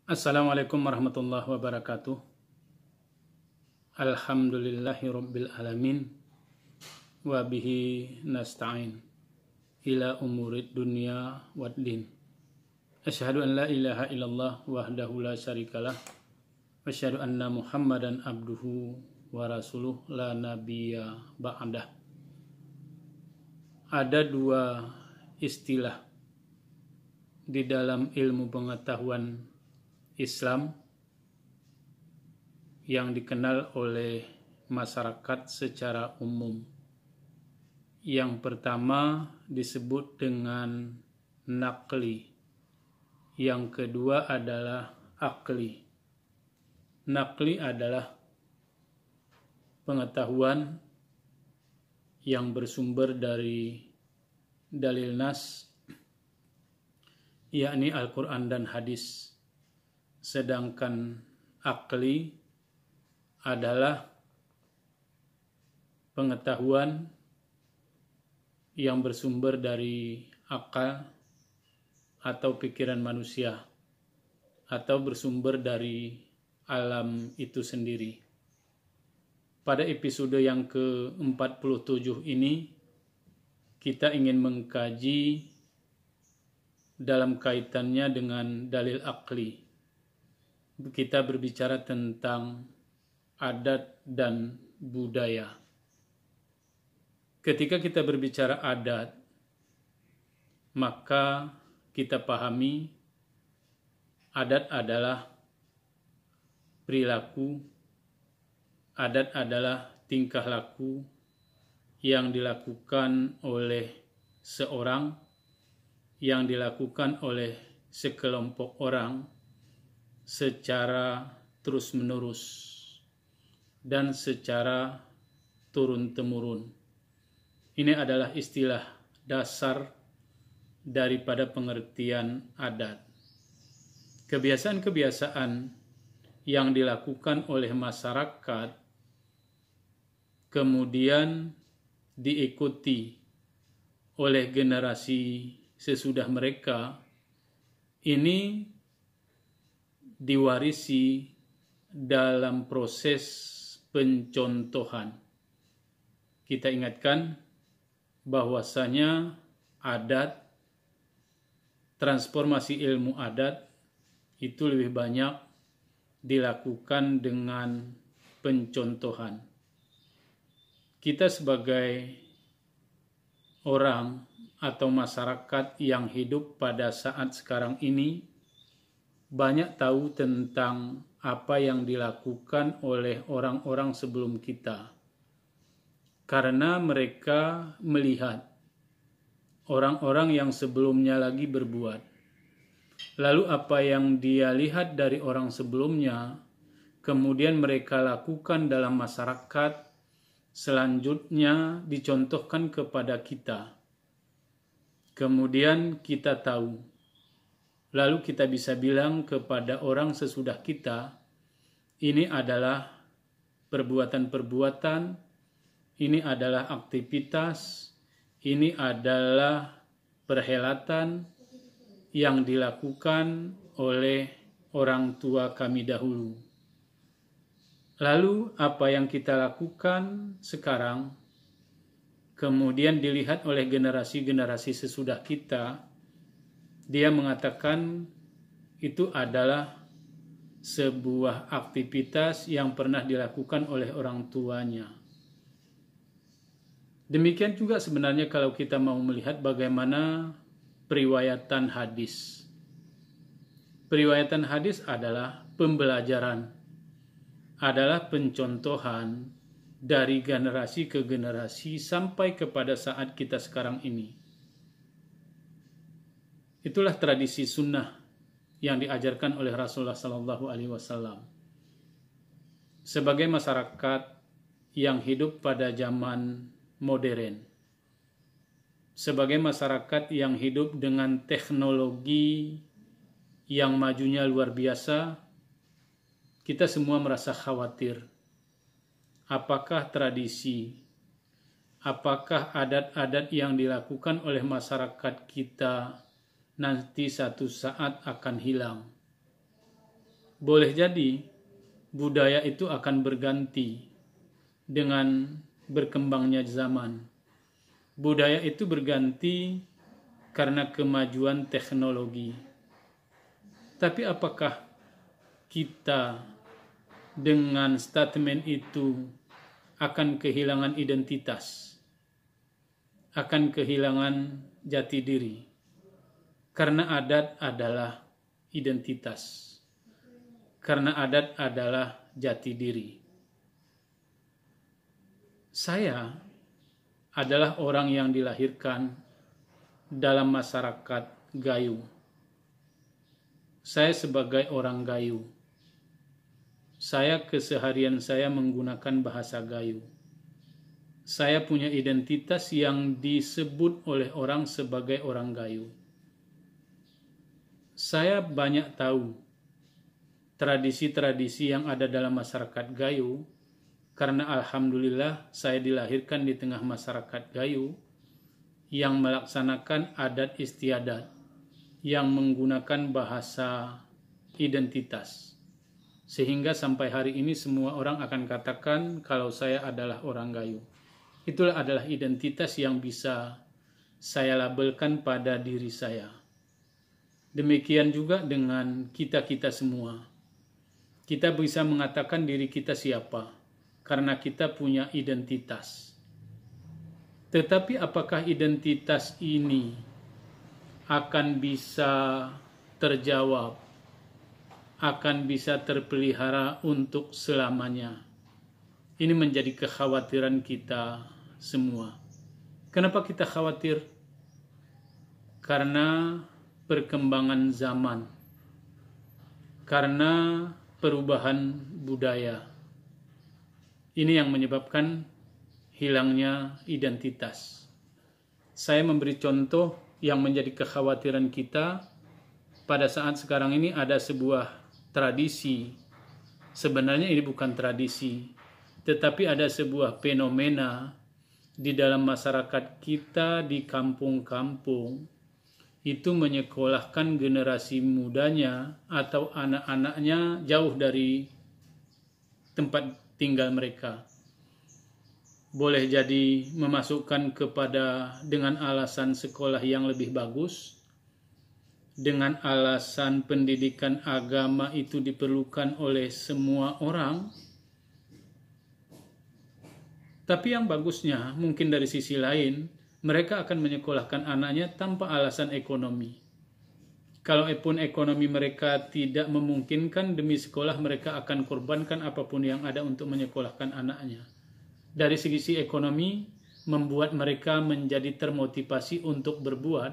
Assalamualaikum warahmatullahi wabarakatuh. Alhamdulillahi rabbil alamin. Wa bihi nasta'in ila umurid dunya waddin. Asyhadu an la ilaha illallah wahdahu la syarikalah. Wa asyhadu anna Muhammadan abduhu wa rasuluh la nabiyya ba'dah. Ada dua istilah di dalam ilmu pengetahuan Islam yang dikenal oleh masyarakat secara umum. Yang pertama disebut dengan naqli. Yang kedua adalah akli. Naqli adalah pengetahuan yang bersumber dari dalil nas, yakni Al-Quran dan hadis. Sedangkan akli adalah pengetahuan yang bersumber dari akal atau pikiran manusia, atau bersumber dari alam itu sendiri. Pada episode yang ke-47 ini, kita ingin mengkaji dalam kaitannya dengan dalil akli. Kita berbicara tentang adat dan budaya. Ketika kita berbicara adat, maka kita pahami adat adalah perilaku, adat adalah tingkah laku yang dilakukan oleh seorang, yang dilakukan oleh sekelompok orang secara terus-menerus dan secara turun-temurun. Ini adalah istilah dasar daripada pengertian adat. Kebiasaan-kebiasaan yang dilakukan oleh masyarakat kemudian diikuti oleh generasi sesudah mereka, ini diwarisi dalam proses pencontohan. Kita ingatkan bahwasanya adat, transformasi ilmu adat itu lebih banyak dilakukan dengan pencontohan. Kita sebagai orang atau masyarakat yang hidup pada saat sekarang ini banyak tahu tentang apa yang dilakukan oleh orang-orang sebelum kita, karena mereka melihat orang-orang yang sebelumnya lagi berbuat. Lalu apa yang dia lihat dari orang sebelumnya, kemudian mereka lakukan dalam masyarakat, selanjutnya dicontohkan kepada kita. Kemudian kita tahu. Lalu kita bisa bilang kepada orang sesudah kita, ini adalah perbuatan-perbuatan, ini adalah aktivitas, ini adalah perhelatan yang dilakukan oleh orang tua kami dahulu. Lalu apa yang kita lakukan sekarang, kemudian dilihat oleh generasi-generasi sesudah kita, dia mengatakan itu adalah sebuah aktivitas yang pernah dilakukan oleh orang tuanya. Demikian juga sebenarnya kalau kita mau melihat bagaimana periwayatan hadis. Periwayatan hadis adalah pembelajaran, adalah pencontohan dari generasi ke generasi sampai kepada saat kita sekarang ini. Itulah tradisi sunnah yang diajarkan oleh Rasulullah SAW. Sebagai masyarakat yang hidup pada zaman modern, sebagai masyarakat yang hidup dengan teknologi yang majunya luar biasa, kita semua merasa khawatir. Apakah tradisi, apakah adat-adat yang dilakukan oleh masyarakat kita nanti satu saat akan hilang? boleh jadi budaya itu akan berganti dengan berkembangnya zaman. Budaya itu berganti karena kemajuan teknologi. Tapi apakah kita dengan statement itu akan kehilangan identitas, akan kehilangan jati diri? Karena adat adalah identitas. Karena adat adalah jati diri. Saya adalah orang yang dilahirkan dalam masyarakat Gayo. Saya sebagai orang Gayo. Saya keseharian saya menggunakan bahasa Gayo. Saya punya identitas yang disebut oleh orang sebagai orang Gayo. Saya banyak tahu tradisi-tradisi yang ada dalam masyarakat Gayo, karena alhamdulillah saya dilahirkan di tengah masyarakat Gayo yang melaksanakan adat istiadat, yang menggunakan bahasa identitas. Sehingga sampai hari ini semua orang akan katakan kalau saya adalah orang Gayo. Itulah adalah identitas yang bisa saya labelkan pada diri saya. Demikian juga dengan kita-kita semua. Kita bisa mengatakan diri kita siapa, karena kita punya identitas. Tetapi apakah identitas ini akan bisa terjawab, akan bisa terpelihara untuk selamanya? Ini menjadi kekhawatiran kita semua. Kenapa kita khawatir? Karena perkembangan zaman, karena perubahan budaya. Ini yang menyebabkan hilangnya identitas. Saya memberi contoh yang menjadi kekhawatiran kita pada saat sekarang ini. Ada sebuah tradisi. Sebenarnya ini bukan tradisi, tetapi ada sebuah fenomena di dalam masyarakat kita di kampung-kampung, itu menyekolahkan generasi mudanya atau anak-anaknya jauh dari tempat tinggal mereka. Boleh jadi memasukkan kepada dengan alasan sekolah yang lebih bagus, dengan alasan pendidikan agama itu diperlukan oleh semua orang. Tapi yang bagusnya mungkin dari sisi lain, mereka akan menyekolahkan anaknya tanpa alasan ekonomi. Kalaupun ekonomi mereka tidak memungkinkan, demi sekolah mereka akan korbankan apapun yang ada untuk menyekolahkan anaknya. Dari sisi ekonomi, membuat mereka menjadi termotivasi untuk berbuat,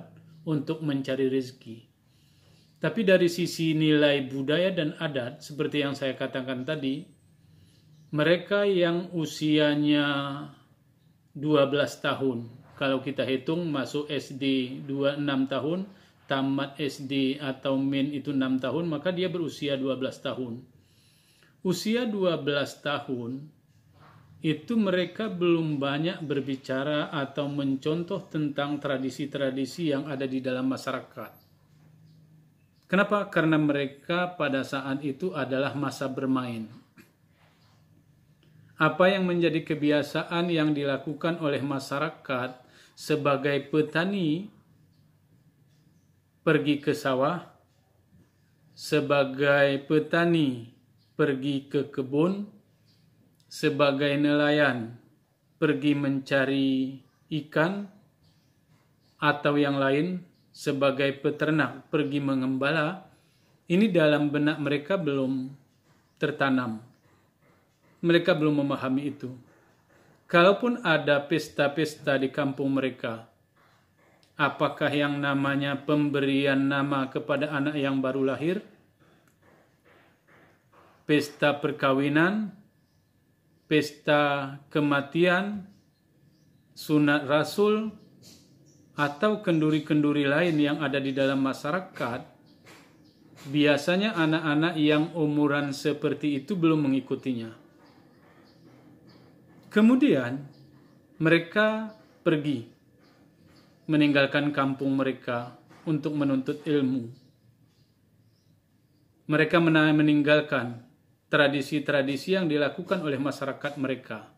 untuk mencari rezeki. Tapi dari sisi nilai budaya dan adat, seperti yang saya katakan tadi, mereka yang usianya 12 tahun, kalau kita hitung masuk SD 26 tahun, tamat SD atau min itu 6 tahun, maka dia berusia 12 tahun. Usia 12 tahun, itu mereka belum banyak berbicara atau mencontoh tentang tradisi-tradisi yang ada di dalam masyarakat. Kenapa? Karena mereka pada saat itu adalah masa bermain. Apa yang menjadi kebiasaan yang dilakukan oleh masyarakat sebagai petani, pergi ke sawah, sebagai petani pergi ke kebun, sebagai nelayan pergi mencari ikan, atau yang lain sebagai peternak pergi mengembala. Ini dalam benak mereka belum tertanam. Mereka belum memahami itu. Kalaupun ada pesta-pesta di kampung mereka, apakah yang namanya pemberian nama kepada anak yang baru lahir, pesta perkawinan, pesta kematian, sunat rasul, atau kenduri-kenduri lain yang ada di dalam masyarakat, biasanya anak-anak yang umuran seperti itu belum mengikutinya. Kemudian mereka pergi meninggalkan kampung mereka untuk menuntut ilmu. Mereka meninggalkan tradisi-tradisi yang dilakukan oleh masyarakat mereka.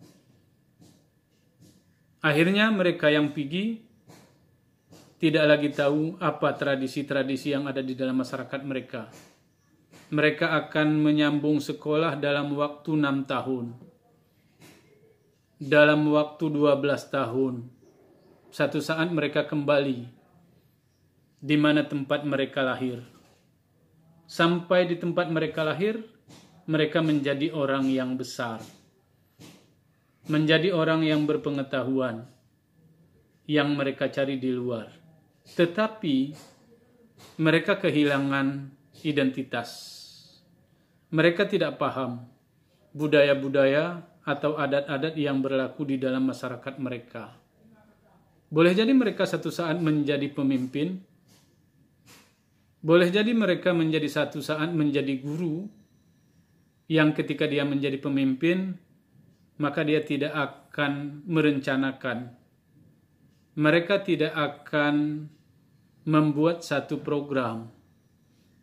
Akhirnya mereka yang pergi tidak lagi tahu apa tradisi-tradisi yang ada di dalam masyarakat mereka. Mereka akan menyambung sekolah dalam waktu 6 tahun. Dalam waktu 12 tahun. Satu saat mereka kembali di mana tempat mereka lahir. Sampai di tempat mereka lahir, mereka menjadi orang yang besar. Menjadi orang yang berpengetahuan. Yang mereka cari di luar. Tetapi mereka kehilangan identitas. Mereka tidak paham budaya-budaya atau adat-adat yang berlaku di dalam masyarakat mereka. Boleh jadi mereka satu saat menjadi pemimpin. Boleh jadi mereka menjadi satu saat menjadi guru yang ketika dia menjadi pemimpin, maka dia tidak akan merencanakan. Mereka tidak akan membuat satu program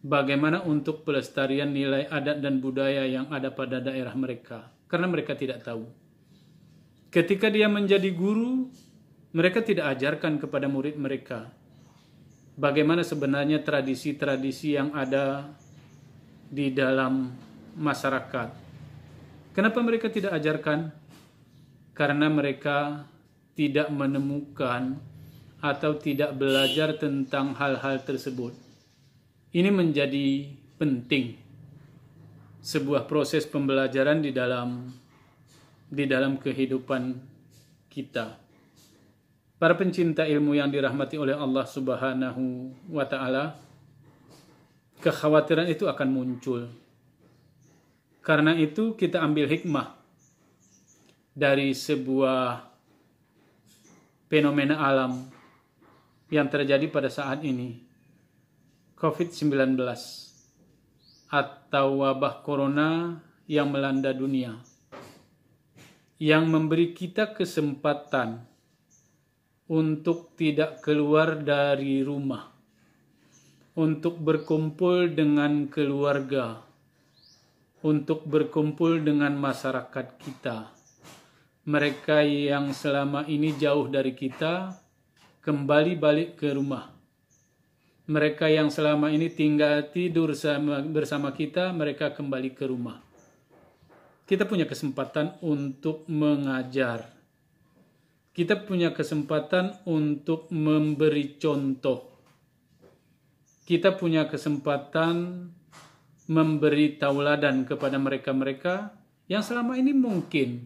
bagaimana untuk pelestarian nilai adat dan budaya yang ada pada daerah mereka. Karena mereka tidak tahu. Ketika dia menjadi guru, mereka tidak ajarkan kepada murid mereka bagaimana sebenarnya tradisi-tradisi yang ada di dalam masyarakat. Kenapa mereka tidak ajarkan? Karena mereka tidak menemukan atau tidak belajar tentang hal-hal tersebut. Ini menjadi penting. Sebuah proses pembelajaran di dalam kehidupan kita. Para pencinta ilmu yang dirahmati oleh Allah Subhanahu wa Ta'ala, kekhawatiran itu akan muncul. Karena itu kita ambil hikmah dari sebuah fenomena alam yang terjadi pada saat ini, COVID-19 atau wabah corona yang melanda dunia, yang memberi kita kesempatan untuk tidak keluar dari rumah, untuk berkumpul dengan keluarga, untuk berkumpul dengan masyarakat kita. Mereka yang selama ini jauh dari kita, kembali balik ke rumah. Mereka yang selama ini tinggal tidur bersama kita, mereka kembali ke rumah. Kita punya kesempatan untuk mengajar. Kita punya kesempatan untuk memberi contoh. Kita punya kesempatan memberi tauladan kepada mereka-mereka yang selama ini mungkin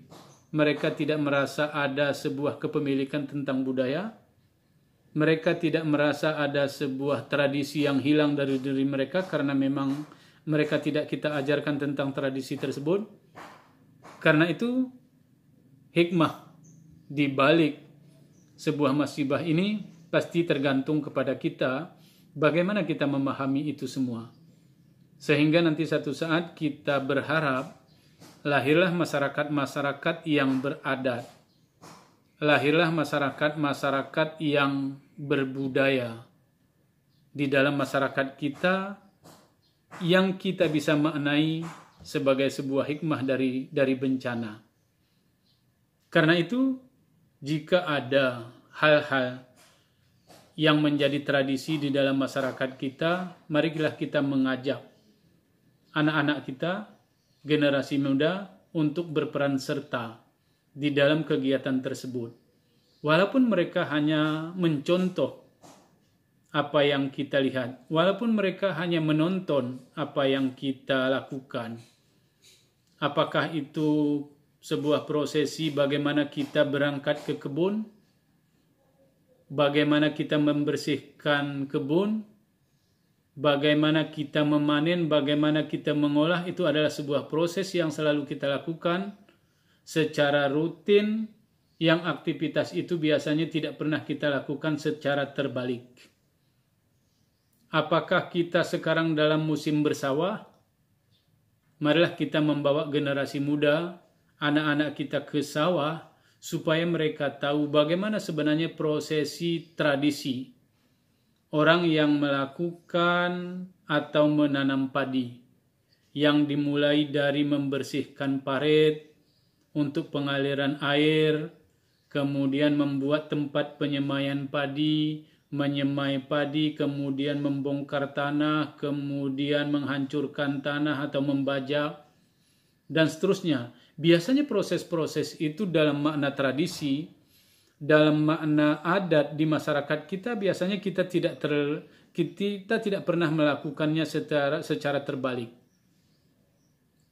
mereka tidak merasa ada sebuah kepemilikan tentang budaya. Mereka tidak merasa ada sebuah tradisi yang hilang dari diri mereka karena memang mereka tidak kita ajarkan tentang tradisi tersebut. Karena itu, hikmah di balik sebuah musibah ini pasti tergantung kepada kita bagaimana kita memahami itu semua. Sehingga nanti satu saat kita berharap lahirlah masyarakat-masyarakat yang beradat. Lahirlah masyarakat-masyarakat yang berbudaya di dalam masyarakat kita yang kita bisa maknai sebagai sebuah hikmah dari bencana. Karena itu, jika ada hal-hal yang menjadi tradisi di dalam masyarakat kita, marilah kita mengajak anak-anak kita, generasi muda, untuk berperan serta di dalam kegiatan tersebut. Walaupun mereka hanya mencontoh apa yang kita lihat, walaupun mereka hanya menonton apa yang kita lakukan. Apakah itu sebuah prosesi bagaimana kita berangkat ke kebun, bagaimana kita membersihkan kebun, bagaimana kita memanen, bagaimana kita mengolah, itu adalah sebuah proses yang selalu kita lakukan secara rutin, yang aktivitas itu biasanya tidak pernah kita lakukan secara terbalik. Apakah kita sekarang dalam musim bersawah? Marilah kita membawa generasi muda, anak-anak kita ke sawah, supaya mereka tahu bagaimana sebenarnya prosesi tradisi orang yang melakukan atau menanam padi. yang dimulai dari membersihkan parit untuk pengaliran air, kemudian membuat tempat penyemaian padi, menyemai padi, kemudian membongkar tanah, kemudian menghancurkan tanah atau membajak, dan seterusnya. Biasanya proses-proses itu dalam makna tradisi, dalam makna adat di masyarakat kita, biasanya kita tidak pernah melakukannya secara terbalik.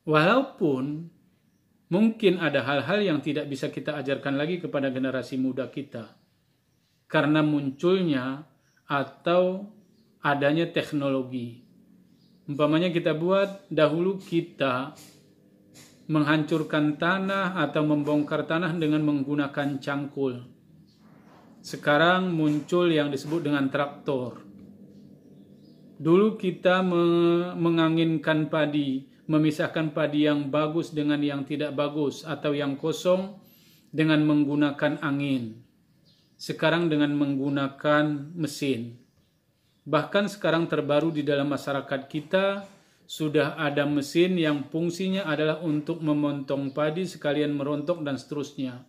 Walaupun mungkin ada hal-hal yang tidak bisa kita ajarkan lagi kepada generasi muda kita karena munculnya atau adanya teknologi. Umpamanya kita buat, dahulu kita menghancurkan tanah atau membongkar tanah dengan menggunakan cangkul. Sekarang muncul yang disebut dengan traktor. Dulu kita menganginkan padi, memisahkan padi yang bagus dengan yang tidak bagus atau yang kosong dengan menggunakan angin. Sekarang dengan menggunakan mesin. Bahkan sekarang terbaru di dalam masyarakat kita sudah ada mesin yang fungsinya adalah untuk memontong padi sekalian merontok dan seterusnya.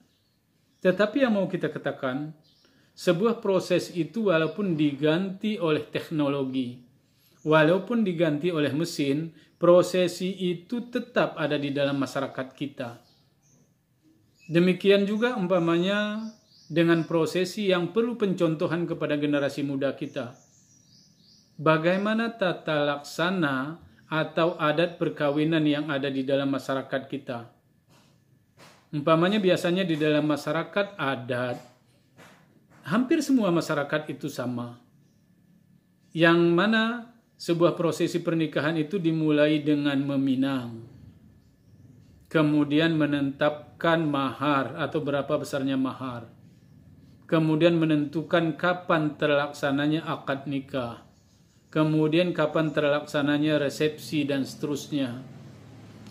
Tetapi yang mau kita katakan, sebuah proses itu walaupun diganti oleh teknologi, walaupun diganti oleh mesin, prosesi itu tetap ada di dalam masyarakat kita. Demikian juga umpamanya dengan prosesi yang perlu pencontohan kepada generasi muda kita. Bagaimana tata laksana atau adat perkawinan yang ada di dalam masyarakat kita. Umpamanya biasanya di dalam masyarakat adat, hampir semua masyarakat itu sama. Yang mana sebuah prosesi pernikahan itu dimulai dengan meminang. Kemudian menetapkan mahar atau berapa besarnya mahar. Kemudian menentukan kapan terlaksananya akad nikah. Kemudian kapan terlaksananya resepsi dan seterusnya.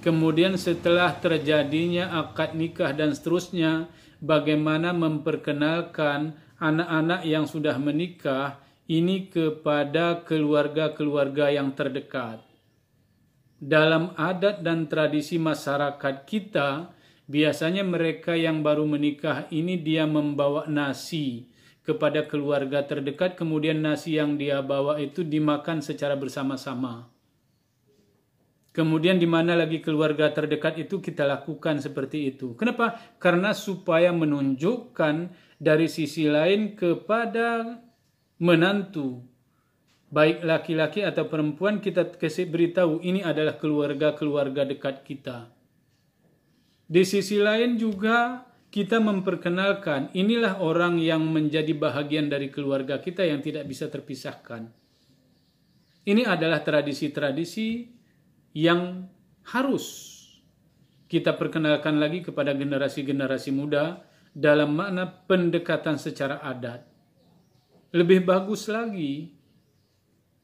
Kemudian setelah terjadinya akad nikah dan seterusnya, bagaimana memperkenalkan anak-anak yang sudah menikah ini kepada keluarga-keluarga yang terdekat. Dalam adat dan tradisi masyarakat kita, biasanya mereka yang baru menikah ini dia membawa nasi kepada keluarga terdekat, kemudian nasi yang dia bawa itu dimakan secara bersama-sama. Kemudian di mana lagi keluarga terdekat itu kita lakukan seperti itu. Kenapa? Karena supaya menunjukkan dari sisi lain kepada menantu, baik laki-laki atau perempuan, kita kasih beritahu ini adalah keluarga-keluarga dekat kita. Di sisi lain juga kita memperkenalkan inilah orang yang menjadi bahagian dari keluarga kita yang tidak bisa terpisahkan. Ini adalah tradisi-tradisi yang harus kita perkenalkan lagi kepada generasi-generasi muda dalam makna pendekatan secara adat. Lebih bagus lagi,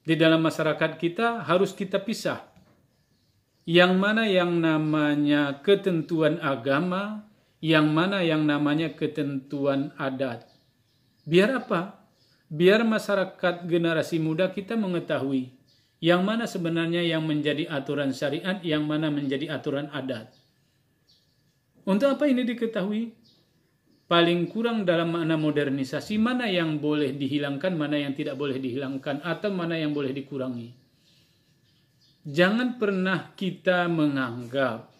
di dalam masyarakat kita harus kita pisah. Yang mana yang namanya ketentuan agama, yang mana yang namanya ketentuan adat. Biar apa? Biar masyarakat generasi muda kita mengetahui yang mana sebenarnya yang menjadi aturan syariat, yang mana menjadi aturan adat. Untuk apa ini diketahui? Paling kurang dalam makna modernisasi, mana yang boleh dihilangkan, mana yang tidak boleh dihilangkan, atau mana yang boleh dikurangi. Jangan pernah kita menganggap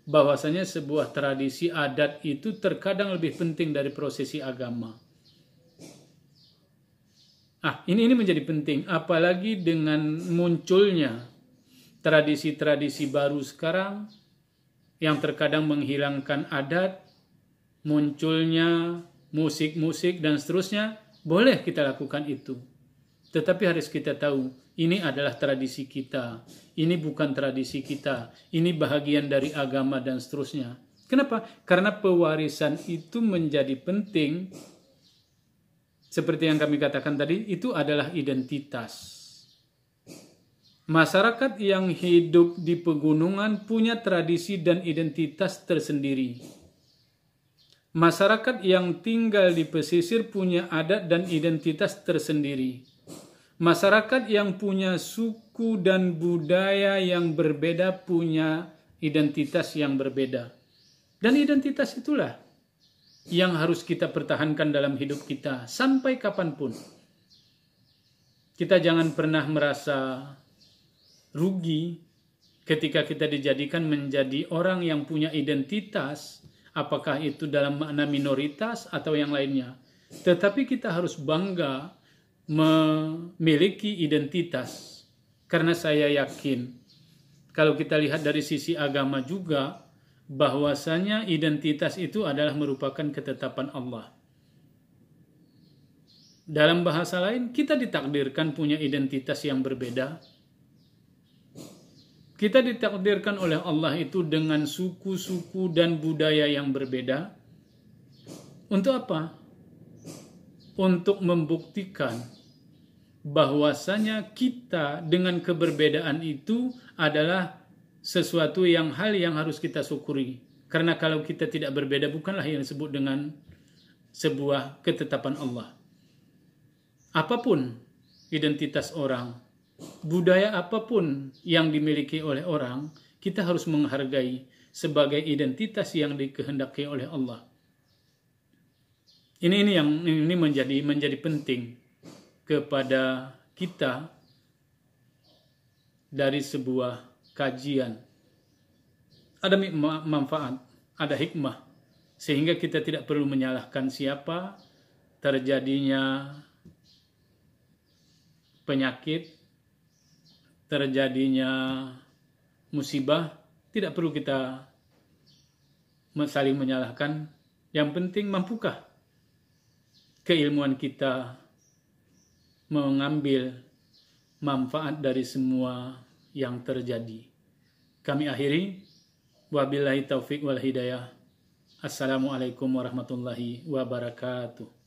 bahwasanya sebuah tradisi adat itu terkadang lebih penting dari prosesi agama. Ini menjadi penting, apalagi dengan munculnya tradisi-tradisi baru sekarang yang terkadang menghilangkan adat, munculnya musik-musik dan seterusnya, boleh kita lakukan itu. Tetapi harus kita tahu, ini adalah tradisi kita, ini bukan tradisi kita, ini bahagian dari agama dan seterusnya. Kenapa? Karena pewarisan itu menjadi penting. Seperti yang kami katakan tadi, itu adalah identitas. Masyarakat yang hidup di pegunungan punya tradisi dan identitas tersendiri. Masyarakat yang tinggal di pesisir punya adat dan identitas tersendiri. Masyarakat yang punya suku suku dan budaya yang berbeda punya identitas yang berbeda. Dan identitas itulah yang harus kita pertahankan dalam hidup kita sampai kapanpun. Kita jangan pernah merasa rugi ketika kita dijadikan menjadi orang yang punya identitas, apakah itu dalam makna minoritas atau yang lainnya. Tetapi kita harus bangga memiliki identitas. Karena saya yakin, kalau kita lihat dari sisi agama juga, bahwasanya identitas itu adalah merupakan ketetapan Allah. Dalam bahasa lain, kita ditakdirkan punya identitas yang berbeda. Kita ditakdirkan oleh Allah itu dengan suku-suku dan budaya yang berbeda. Untuk apa? Untuk membuktikan bahwasanya kita dengan keberbedaan itu adalah sesuatu hal yang harus kita syukuri. Karena kalau kita tidak berbeda, bukanlah yang disebut dengan sebuah ketetapan Allah. Apapun identitas orang, budaya apapun yang dimiliki oleh orang, kita harus menghargai sebagai identitas yang dikehendaki oleh Allah. Ini menjadi penting kepada kita dari sebuah kajian. Ada manfaat, ada hikmah, sehingga kita tidak perlu menyalahkan siapa. Terjadinya penyakit, terjadinya musibah, tidak perlu kita saling menyalahkan. Yang penting, mampukah keilmuan kita mengambil manfaat dari semua yang terjadi. Kami akhiri, wabillahi taufik wal hidayah. Assalamualaikum warahmatullahi wabarakatuh.